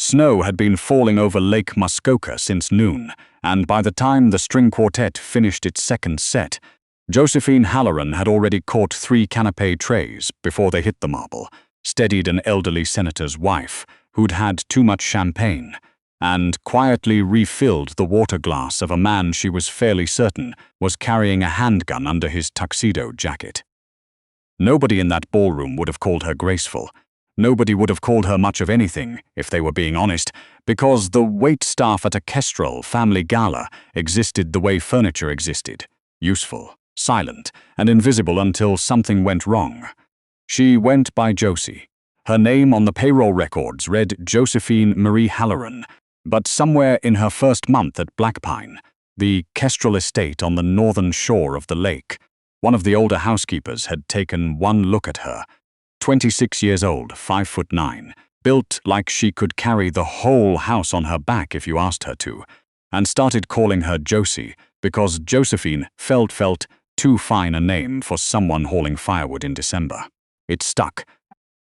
Snow had been falling over Lake Muskoka since noon, and by the time the string quartet finished its second set, Josephine Halloran had already caught 3 canapé trays before they hit the marble, steadied an elderly senator's wife who'd had too much champagne, and quietly refilled the water glass of a man she was fairly certain was carrying a handgun under his tuxedo jacket. Nobody in that ballroom would have called her graceful. Nobody would have called her much of anything, if they were being honest, because the wait staff at a kestrel family gala existed the way furniture existed, useful, silent, and invisible until something went wrong. She went by Josie. Her name on the payroll records read Josephine Marie Halloran, but somewhere in her first month at Blackpine, the kestrel estate on the northern shore of the lake, one of the older housekeepers had taken one look at her. 26 years old, 5'9", built like she could carry the whole house on her back if you asked her to, and started calling her Josie because Josephine felt too fine a name for someone hauling firewood in December. It stuck.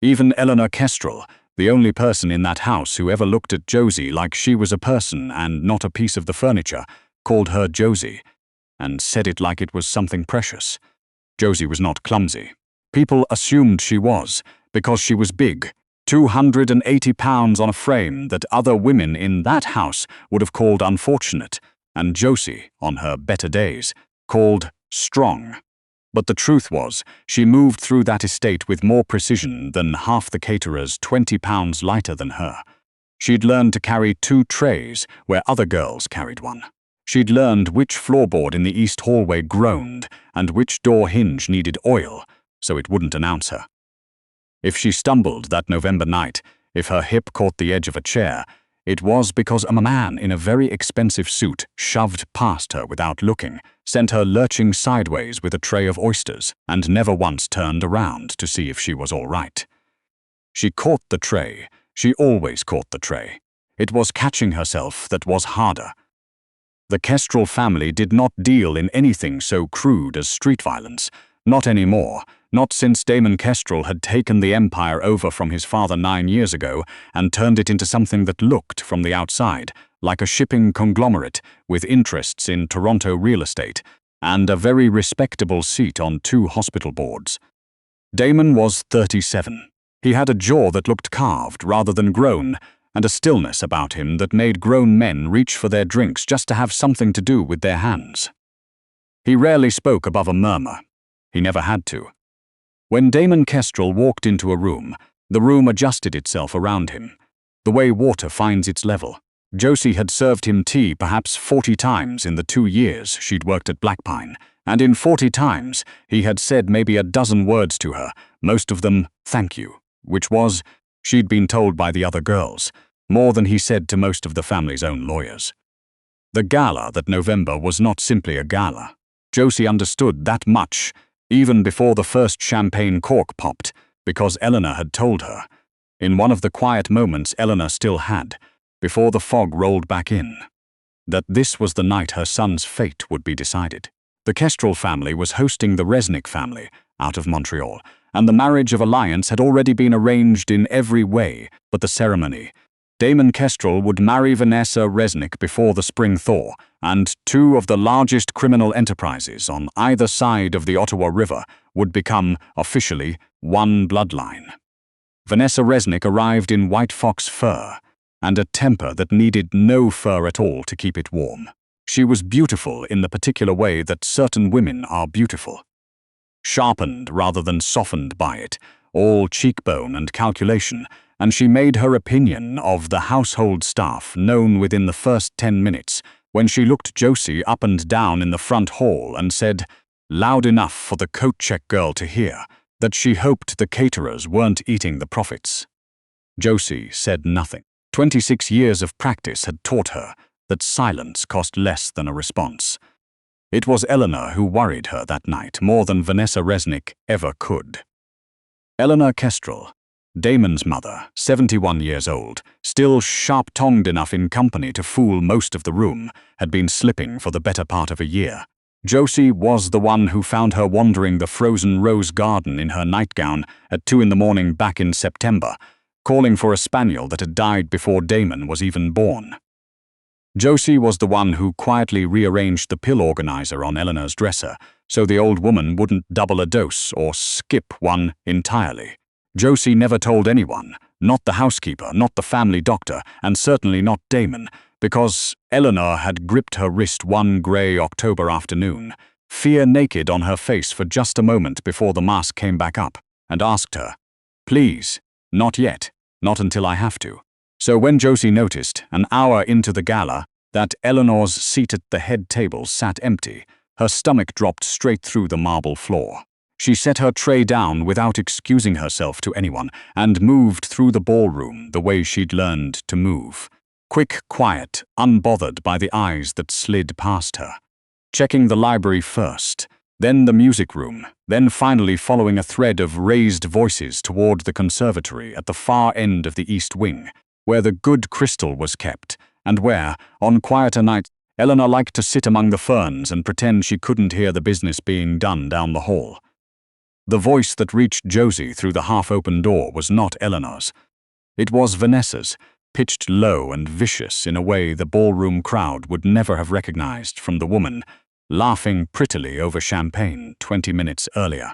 Even Eleanor Kestrel, the only person in that house who ever looked at Josie like she was a person and not a piece of the furniture, called her Josie, and said it like it was something precious. Josie was not clumsy. People assumed she was, because she was big, 280 pounds on a frame that other women in that house would have called unfortunate, and Josie, on her better days, called strong. But the truth was, she moved through that estate with more precision than half the caterers 20 pounds lighter than her. She'd learned to carry 2 trays where other girls carried one. She'd learned which floorboard in the east hallway groaned and which door hinge needed oil, so it wouldn't announce her. If she stumbled that November night, if her hip caught the edge of a chair, it was because a man in a very expensive suit shoved past her without looking, sent her lurching sideways with a tray of oysters, and never once turned around to see if she was all right. She caught the tray. She always caught the tray. It was catching herself that was harder. The Kestrel family did not deal in anything so crude as street violence, not anymore. Not since Damon Kestrel had taken the empire over from his father 9 years ago and turned it into something that looked, from the outside, like a shipping conglomerate with interests in Toronto real estate and a very respectable seat on 2 hospital boards. Damon was 37. He had a jaw that looked carved rather than grown, and a stillness about him that made grown men reach for their drinks just to have something to do with their hands. He rarely spoke above a murmur. He never had to. When Damon Kestrel walked into a room, the room adjusted itself around him, the way water finds its level. Josie had served him tea perhaps 40 times in the 2 years she'd worked at Blackpine, and in 40 times he had said maybe a dozen words to her, most of them thank you, which was, she'd been told by the other girls, more than he said to most of the family's own lawyers. The gala that November was not simply a gala. Josie understood that much, even before the first champagne cork popped, because Eleanor had told her. In one of the quiet moments Eleanor still had, before the fog rolled back in, that this was the night her son's fate would be decided. The Kestrel family was hosting the Resnick family, out of Montreal, and the marriage of alliance had already been arranged in every way but the ceremony. Damon Kestrel would marry Vanessa Resnick before the spring thaw, and 2 of the largest criminal enterprises on either side of the Ottawa River would become, officially, one bloodline. Vanessa Resnick arrived in white fox fur, and a temper that needed no fur at all to keep it warm. She was beautiful in the particular way that certain women are beautiful. Sharpened rather than softened by it, all cheekbone and calculation, and she made her opinion of the household staff known within the first 10 minutes when she looked Josie up and down in the front hall and said, loud enough for the coat check girl to hear, that she hoped the caterers weren't eating the profits. Josie said nothing. 26 years of practice had taught her that silence cost less than a response. It was Eleanor who worried her that night more than Vanessa Resnick ever could. Eleanor Kestrel, Damon's mother, 71 years old, still sharp-tongued enough in company to fool most of the room, had been slipping for the better part of a year. Josie was the one who found her wandering the frozen rose garden in her nightgown at 2 in the morning back in September, calling for a spaniel that had died before Damon was even born. Josie was the one who quietly rearranged the pill organizer on Eleanor's dresser, so the old woman wouldn't double a dose or skip one entirely. Josie never told anyone, not the housekeeper, not the family doctor, and certainly not Damon, because Eleanor had gripped her wrist one grey October afternoon, fear naked on her face for just a moment before the mask came back up, and asked her, "Please, not yet, not until I have to." So when Josie noticed, an hour into the gala, that Eleanor's seat at the head table sat empty, her stomach dropped straight through the marble floor. She set her tray down without excusing herself to anyone and moved through the ballroom the way she'd learned to move. Quick, quiet, unbothered by the eyes that slid past her. Checking the library first, then the music room, then finally following a thread of raised voices toward the conservatory at the far end of the east wing, where the good crystal was kept, and where, on quieter nights, Eleanor liked to sit among the ferns and pretend she couldn't hear the business being done down the hall. The voice that reached Josie through the half-open door was not Eleanor's. It was Vanessa's, pitched low and vicious in a way the ballroom crowd would never have recognized from the woman, laughing prettily over champagne 20 minutes earlier.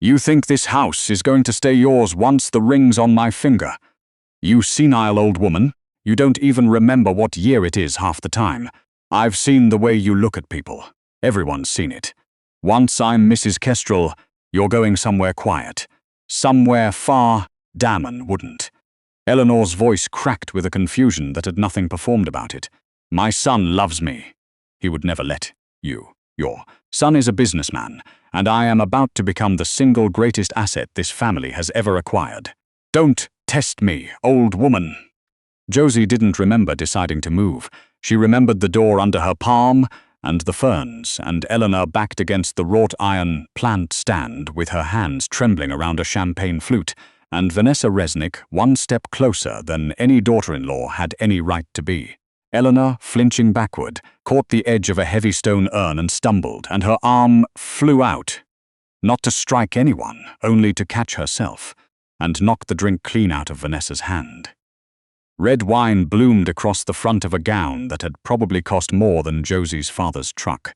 "You think this house is going to stay yours once the ring's on my finger? You senile old woman, you don't even remember what year it is half the time. I've seen the way you look at people. Everyone's seen it. Once I'm Mrs. Kestrel, you're going somewhere quiet. Somewhere far, Damon wouldn't." Eleanor's voice cracked with a confusion that had nothing performed about it. "My son loves me. He would never let you. Your son is a businessman, and I am about to become the single greatest asset this family has ever acquired. Don't test me, old woman." Josie didn't remember deciding to move. She remembered the door under her palm, and the ferns, and Eleanor backed against the wrought iron plant stand with her hands trembling around a champagne flute, and Vanessa Resnick one step closer than any daughter-in-law had any right to be. Eleanor, flinching backward, caught the edge of a heavy stone urn and stumbled, and her arm flew out. Not to strike anyone, only to catch herself, and knock the drink clean out of Vanessa's hand. Red wine bloomed across the front of a gown that had probably cost more than Josie's father's truck.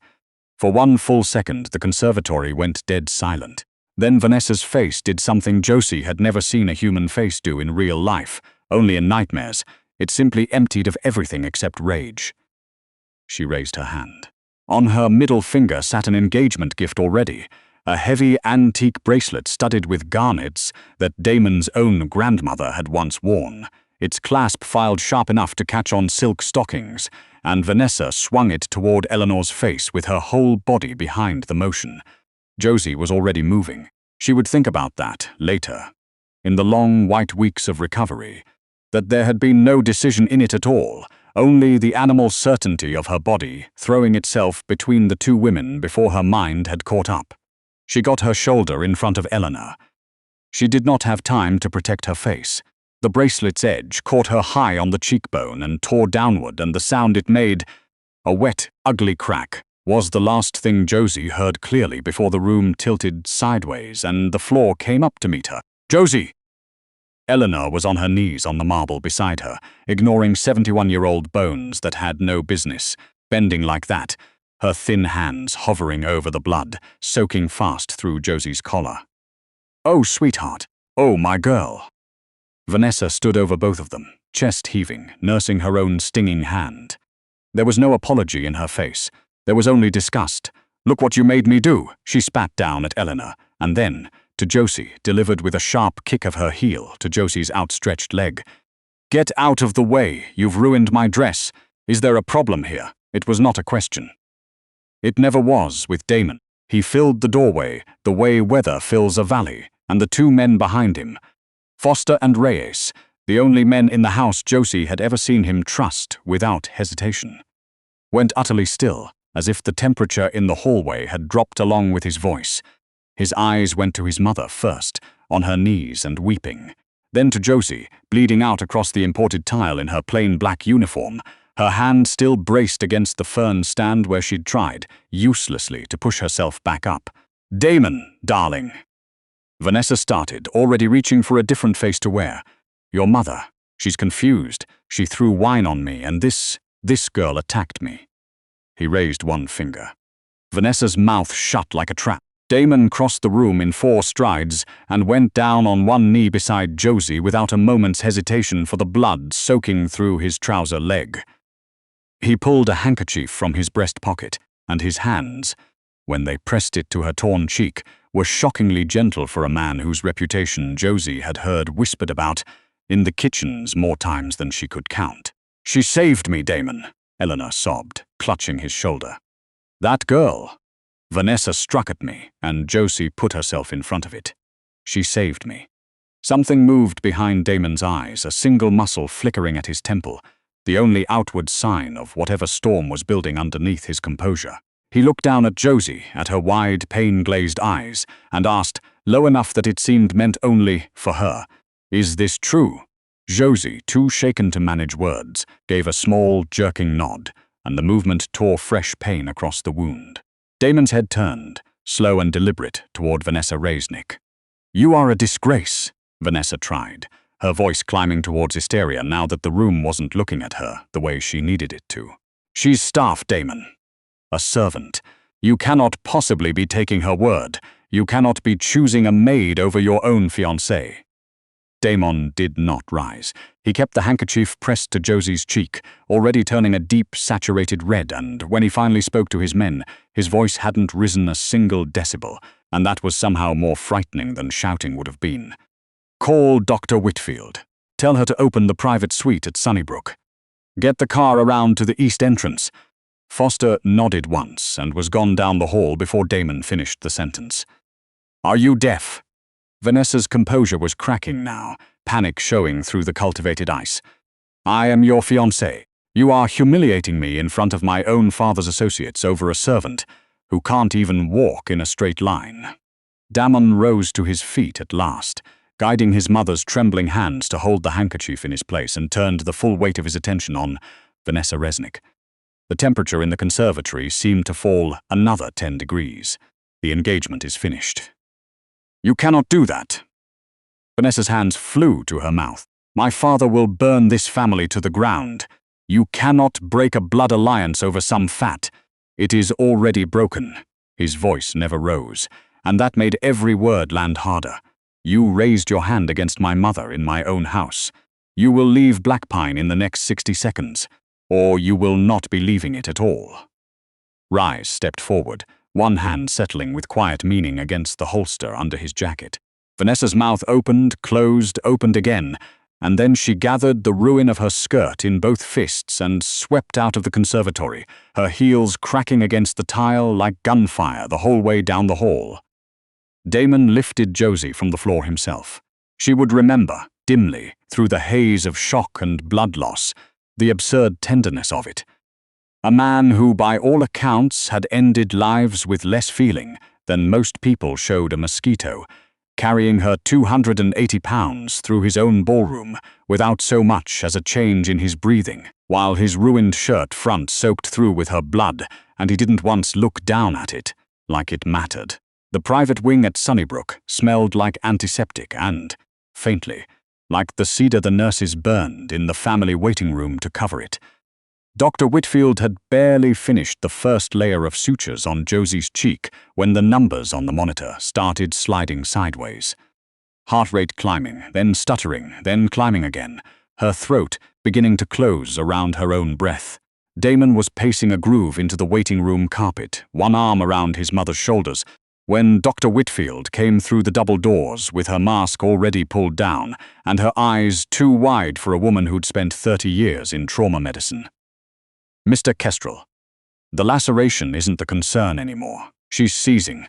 For one full second, the conservatory went dead silent. Then Vanessa's face did something Josie had never seen a human face do in real life, only in nightmares. It simply emptied of everything except rage. She raised her hand. On her middle finger sat an engagement gift already, a heavy antique bracelet studded with garnets that Damon's own grandmother had once worn. Its clasp filed sharp enough to catch on silk stockings, and Vanessa swung it toward Eleanor's face with her whole body behind the motion. Josie was already moving. She would think about that later, in the long white weeks of recovery, that there had been no decision in it at all, only the animal certainty of her body throwing itself between the two women before her mind had caught up. She got her shoulder in front of Eleanor. She did not have time to protect her face. The bracelet's edge caught her high on the cheekbone and tore downward, and the sound it made, a wet, ugly crack, was the last thing Josie heard clearly before the room tilted sideways and the floor came up to meet her. "Josie!" Eleanor was on her knees on the marble beside her, ignoring 71-year-old bones that had no business, bending like that, her thin hands hovering over the blood, soaking fast through Josie's collar. "Oh, sweetheart. Oh, my girl." Vanessa stood over both of them, chest heaving, nursing her own stinging hand. There was no apology in her face. There was only disgust. "Look what you made me do," she spat down at Eleanor, and then, to Josie, delivered with a sharp kick of her heel to Josie's outstretched leg. "Get out of the way, you've ruined my dress. Is there a problem here?" It was not a question. It never was with Damon. He filled the doorway, the way weather fills a valley, and the two men behind him, Foster and Reyes, the only men in the house Josie had ever seen him trust without hesitation, went utterly still, as if the temperature in the hallway had dropped along with his voice. His eyes went to his mother first, on her knees and weeping, then to Josie, bleeding out across the imported tile in her plain black uniform, her hand still braced against the fern stand where she'd tried, uselessly, to push herself back up. "Damon, darling." Vanessa started, already reaching for a different face to wear. Your mother. She's confused. She threw wine on me, and this girl attacked me." He raised one finger. Vanessa's mouth shut like a trap. Damon crossed the room in 4 strides and went down on one knee beside Josie without a moment's hesitation for the blood soaking through his trouser leg. He pulled a handkerchief from his breast pocket, and his hands, when they pressed it to her torn cheek, were shockingly gentle for a man whose reputation Josie had heard whispered about in the kitchens more times than she could count. "She saved me, Damon," Eleanor sobbed, clutching his shoulder. "That girl. Vanessa struck at me, and Josie put herself in front of it. She saved me." Something moved behind Damon's eyes, a single muscle flickering at his temple, the only outward sign of whatever storm was building underneath his composure. He looked down at Josie, at her wide, pain-glazed eyes, and asked, low enough that it seemed meant only for her, "Is this true?" Josie, too shaken to manage words, gave a small, jerking nod, and the movement tore fresh pain across the wound. Damon's head turned, slow and deliberate, toward Vanessa Resnick. "You are a disgrace," Vanessa tried, her voice climbing towards hysteria now that the room wasn't looking at her the way she needed it to. "She's staff, Damon. A servant. You cannot possibly be taking her word. You cannot be choosing a maid over your own fiancée." Damon did not rise. He kept the handkerchief pressed to Josie's cheek, already turning a deep, saturated red, and when he finally spoke to his men, his voice hadn't risen a single decibel, and that was somehow more frightening than shouting would have been. "Call Dr. Whitfield. Tell her to open the private suite at Sunnybrook. Get the car around to the east entrance." Foster nodded once and was gone down the hall before Damon finished the sentence. "Are you deaf?" Vanessa's composure was cracking now, panic showing through the cultivated ice. "I am your fiancé. You are humiliating me in front of my own father's associates over a servant who can't even walk in a straight line." Damon rose to his feet at last, guiding his mother's trembling hands to hold the handkerchief in his place, and turned the full weight of his attention on Vanessa Resnick. The temperature in the conservatory seemed to fall another 10 degrees. "The engagement is finished." "You cannot do that." Vanessa's hands flew to her mouth. "My father will burn this family to the ground. You cannot break a blood alliance over some fat. It is already broken." His voice never rose, and that made every word land harder. "You raised your hand against my mother in my own house. You will leave Blackpine in the next 60 seconds, or you will not be leaving it at all." Rise stepped forward, one hand settling with quiet meaning against the holster under his jacket. Vanessa's mouth opened, closed, opened again, and then she gathered the ruin of her skirt in both fists and swept out of the conservatory, her heels cracking against the tile like gunfire the whole way down the hall. Damon lifted Josie from the floor himself. She would remember, dimly, through the haze of shock and blood loss, the absurd tenderness of it. A man who, by all accounts, had ended lives with less feeling than most people showed a mosquito, carrying her 280 pounds through his own ballroom without so much as a change in his breathing, while his ruined shirt front soaked through with her blood, and he didn't once look down at it, like it mattered. The private wing at Sunnybrook smelled like antiseptic and, faintly, like the cedar the nurses burned in the family waiting room to cover it. Dr. Whitfield had barely finished the first layer of sutures on Josie's cheek when the numbers on the monitor started sliding sideways. Heart rate climbing, then stuttering, then climbing again, her throat beginning to close around her own breath. Damon was pacing a groove into the waiting room carpet, one arm around his mother's shoulders, when Dr. Whitfield came through the double doors with her mask already pulled down and her eyes too wide for a woman who'd spent 30 years in trauma medicine. "Mr. Kestrel, the laceration isn't the concern anymore. She's seizing.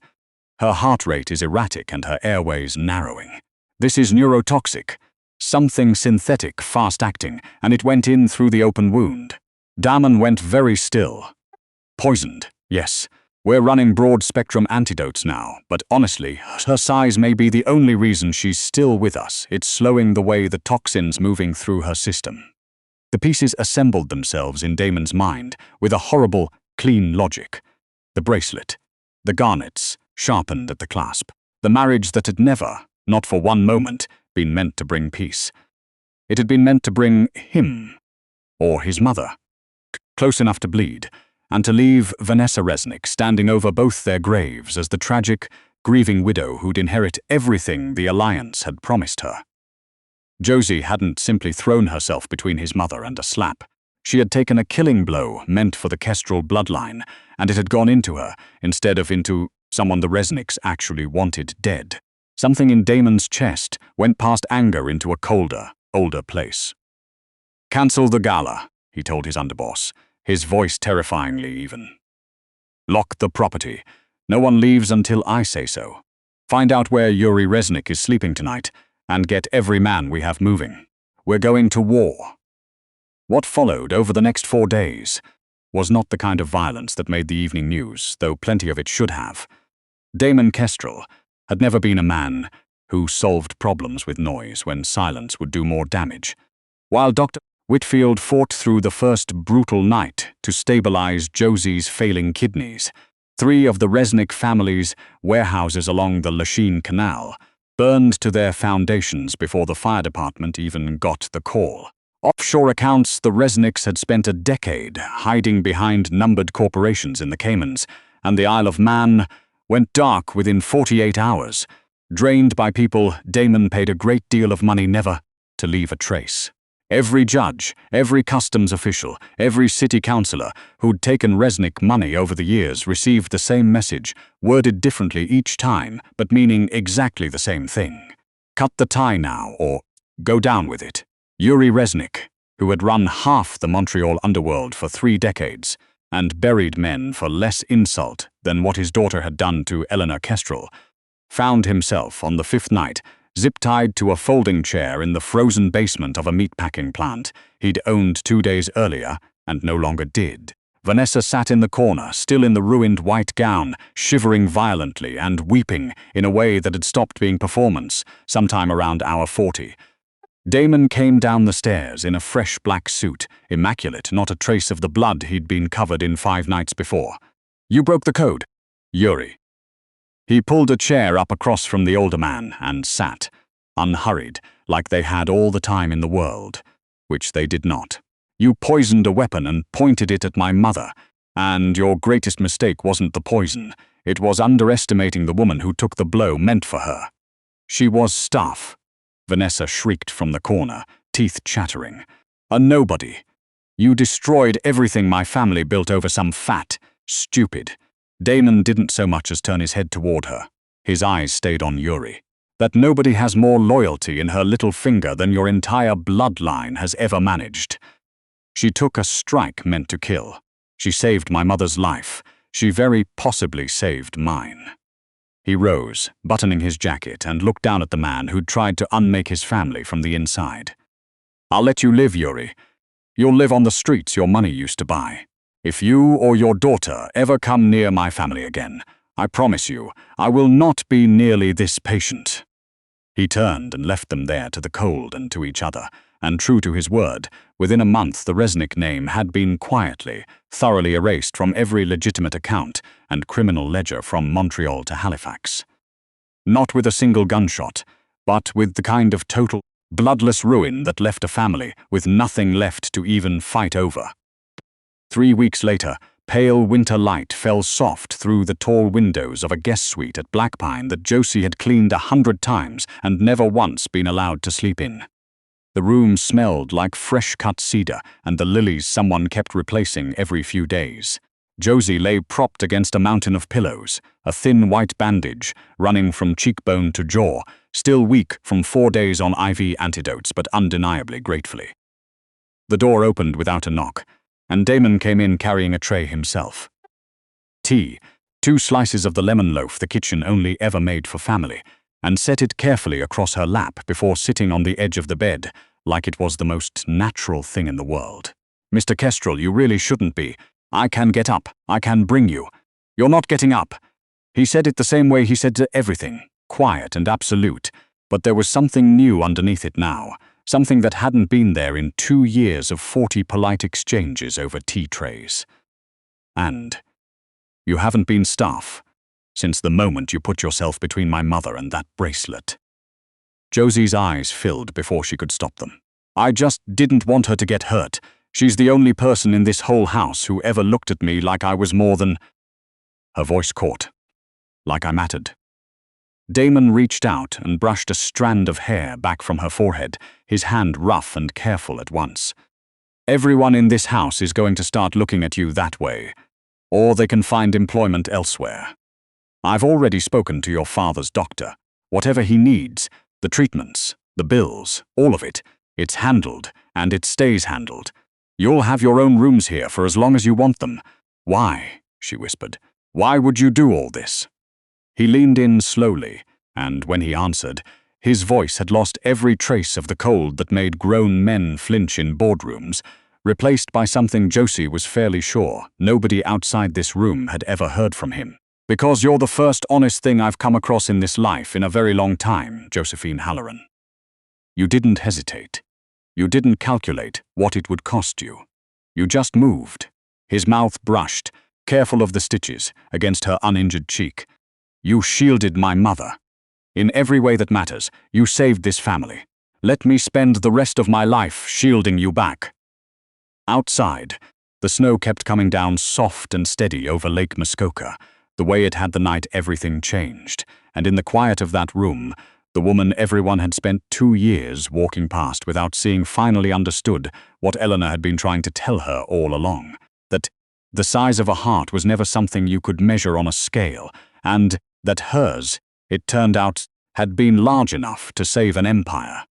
Her heart rate is erratic and her airways narrowing. This is neurotoxic. Something synthetic, fast-acting, and it went in through the open wound." Damon went very still. "Poisoned, yes. We're running broad-spectrum antidotes now, but honestly, her size may be the only reason she's still with us. It's slowing the way the toxin's moving through her system." The pieces assembled themselves in Damon's mind with a horrible, clean logic. The bracelet, the garnets, sharpened at the clasp, the marriage that had never, not for one moment, been meant to bring peace. It had been meant to bring him, or his mother, close enough to bleed, and to leave Vanessa Resnick standing over both their graves as the tragic, grieving widow who'd inherit everything the Alliance had promised her. Josie hadn't simply thrown herself between his mother and a slap. She had taken a killing blow meant for the Kestrel bloodline, and it had gone into her, instead of into someone the Resnicks actually wanted dead. Something in Damon's chest went past anger into a colder, older place. "Cancel the gala," he told his underboss, his voice terrifyingly even. "Lock the property. No one leaves until I say so. Find out where Yuri Resnick is sleeping tonight, and get every man we have moving. We're going to war." What followed over the next 4 days was not the kind of violence that made the evening news, though plenty of it should have. Damon Kestrel had never been a man who solved problems with noise when silence would do more damage. While Dr. Whitfield fought through the first brutal night to stabilize Josie's failing kidneys, 3 of the Resnick family's warehouses along the Lachine Canal burned to their foundations before the fire department even got the call. Offshore accounts, the Resnicks had spent a decade hiding behind numbered corporations in the Caymans, and the Isle of Man went dark within 48 hours, drained by people Damon paid a great deal of money never to leave a trace. Every judge, every customs official, every city councillor who'd taken Resnick money over the years received the same message, worded differently each time, but meaning exactly the same thing. Cut the tie now, or go down with it. Yuri Resnick, who had run half the Montreal underworld for 3 decades, and buried men for less insult than what his daughter had done to Eleanor Kestrel, found himself on the 5th night zip-tied to a folding chair in the frozen basement of a meatpacking plant he'd owned 2 days earlier and no longer did. Vanessa sat in the corner, still in the ruined white gown, shivering violently and weeping in a way that had stopped being performance sometime around hour 40. Damon came down the stairs in a fresh black suit, immaculate, not a trace of the blood he'd been covered in 5 nights before. "You broke the code, Yuri." He pulled a chair up across from the older man and sat, unhurried, like they had all the time in the world, which they did not. "You poisoned a weapon and pointed it at my mother, and your greatest mistake wasn't the poison. It was underestimating the woman who took the blow meant for her. She was stuff," Vanessa shrieked from the corner, teeth chattering. "A nobody. You destroyed everything my family built over some fat, stupid—" Damon didn't so much as turn his head toward her. His eyes stayed on Yuri. "That nobody has more loyalty in her little finger than your entire bloodline has ever managed. She took a strike meant to kill. She saved my mother's life. She very possibly saved mine." He rose, buttoning his jacket, and looked down at the man who'd tried to unmake his family from the inside. "I'll let you live, Yuri. You'll live on the streets your money used to buy. If you or your daughter ever come near my family again, I promise you, I will not be nearly this patient." He turned and left them there to the cold and to each other, and true to his word, within a month the Resnick name had been quietly, thoroughly erased from every legitimate account and criminal ledger from Montreal to Halifax. Not with a single gunshot, but with the kind of total, bloodless ruin that left a family with nothing left to even fight over. 3 weeks later, pale winter light fell soft through the tall windows of a guest suite at Blackpine that Josie had cleaned 100 times and never once been allowed to sleep in. The room smelled like fresh-cut cedar and the lilies someone kept replacing every few days. Josie lay propped against a mountain of pillows, a thin white bandage running from cheekbone to jaw, still weak from 4 days on IV antidotes but undeniably gratefully. The door opened without a knock, and Damon came in carrying a tray himself. Tea, 2 slices of the lemon loaf the kitchen only ever made for family, and set it carefully across her lap before sitting on the edge of the bed, like it was the most natural thing in the world. "Mr. Kestrel, you really shouldn't be. I can get up. I can bring you. You're not getting up." He said it the same way he said to everything, quiet and absolute, but there was something new underneath it now. Something that hadn't been there in 2 years of 40 polite exchanges over tea trays. "And you haven't been staff since the moment you put yourself between my mother and that bracelet." Josie's eyes filled before she could stop them. I just didn't want her to get hurt. She's the only person in this whole house who ever looked at me like I was more than—" Her voice caught, like I mattered. Damon reached out and brushed a strand of hair back from her forehead, his hand rough and careful at once. "Everyone in this house is going to start looking at you that way, or they can find employment elsewhere. I've already spoken to your father's doctor. Whatever he needs, the treatments, the bills, all of it, it's handled, and it stays handled. You'll have your own rooms here for as long as you want them." "Why?" she whispered. "Why would you do all this?" He leaned in slowly, and when he answered, his voice had lost every trace of the cold that made grown men flinch in boardrooms, replaced by something Josie was fairly sure nobody outside this room had ever heard from him. "Because you're the first honest thing I've come across in this life in a very long time, Josephine Halloran. You didn't hesitate. You didn't calculate what it would cost you. You just moved." His mouth brushed, careful of the stitches, against her uninjured cheek. "You shielded my mother. In every way that matters, you saved this family. Let me spend the rest of my life shielding you back." Outside, the snow kept coming down soft and steady over Lake Muskoka, the way it had the night everything changed, and in the quiet of that room, the woman everyone had spent 2 years walking past without seeing finally understood what Eleanor had been trying to tell her all along, that the size of a heart was never something you could measure on a scale, and that hers, it turned out, had been large enough to save an empire.